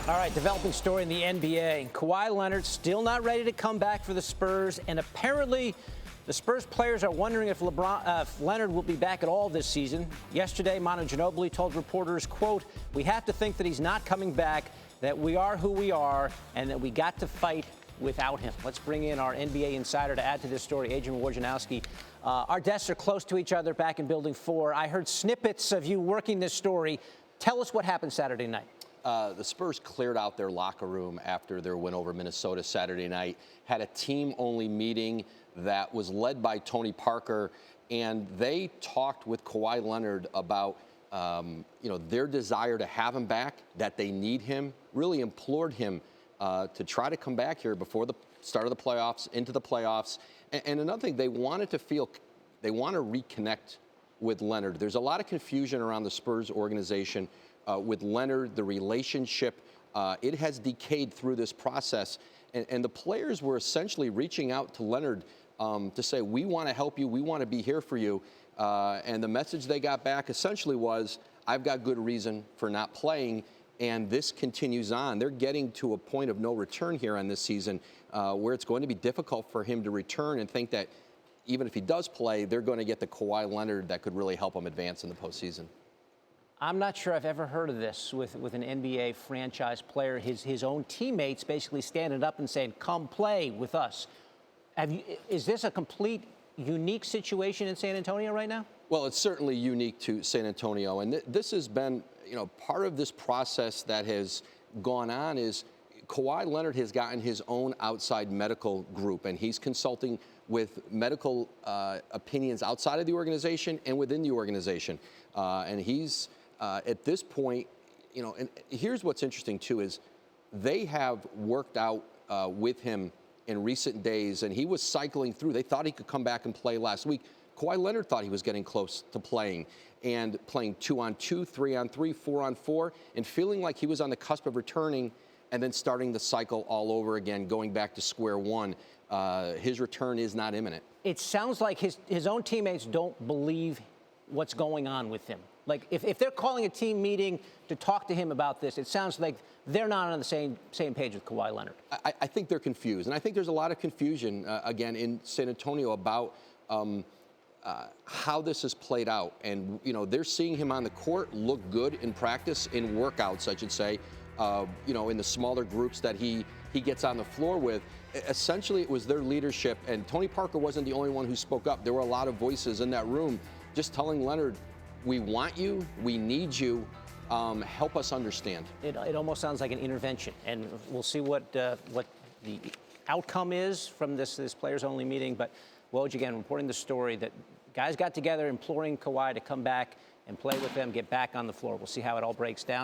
All right, developing story in the NBA. Kawhi Leonard still not ready to come back for the Spurs, and apparently the Spurs players are wondering if Leonard will be back at all this season. Yesterday, Manu Ginobili told reporters, quote, "We have to think that he's not coming back, that we are who we are, and that we got to fight without him." Let's bring in our NBA insider to add to this story, Adrian Wojnarowski. Our desks are close to each other back in Building 4. I heard snippets of you working this story. Tell us what happened Saturday night. The Spurs cleared out their locker room after their win over Minnesota Saturday night, had a team-only meeting that was led by Tony Parker, and they talked with Kawhi Leonard about their desire to have him back, that they need him, really implored him to try to come back here before the start of the playoffs, into the playoffs. And another thing, they want to reconnect with Leonard. There's a lot of confusion around the Spurs organization with Leonard, the relationship. It has decayed through this process. And the players were essentially reaching out to Leonard to say, we want to help you, we want to be here for you. And the message they got back essentially was, I've got good reason for not playing. And this continues on. They're getting to a point of no return here on this season where it's going to be difficult for him to return and think that even if he does play, they're going to get the Kawhi Leonard that could really help him advance in the postseason. I'm not sure I've ever heard of this with an NBA franchise player, his own teammates basically standing up and saying, come play with us. Is this a complete unique situation in San Antonio right now? Well, it's certainly unique to San Antonio. And this has been, part of this process that has gone on is Kawhi Leonard has gotten his own outside medical group, and he's consulting with medical opinions outside of the organization and within the organization. And he's, at this point, and here's what's interesting, too, is they have worked out with him in recent days, and he was cycling through. They thought he could come back and play last week. Kawhi Leonard thought he was getting close to playing, and playing 2-on-2, 3-on-3, 4-on-4, and feeling like he was on the cusp of returning and then starting the cycle all over again, going back to square one. His return is not imminent. It sounds like his own teammates don't believe what's going on with him. Like, if they're calling a team meeting to talk to him about this, it sounds like they're not on the same page with Kawhi Leonard. I think they're confused. And I think there's a lot of confusion, again, in San Antonio about how this has played out. And, they're seeing him on the court look good in practice, in workouts, I should say, in the smaller groups that he gets on the floor with. Essentially, it was their leadership. And Tony Parker wasn't the only one who spoke up. There were a lot of voices in that room just telling Leonard, we want you, we need you, help us understand. It almost sounds like an intervention, and we'll see what the outcome is from this players-only meeting. But Woj, again, reporting the story that guys got together imploring Kawhi to come back and play with them, get back on the floor. We'll see how it all breaks down.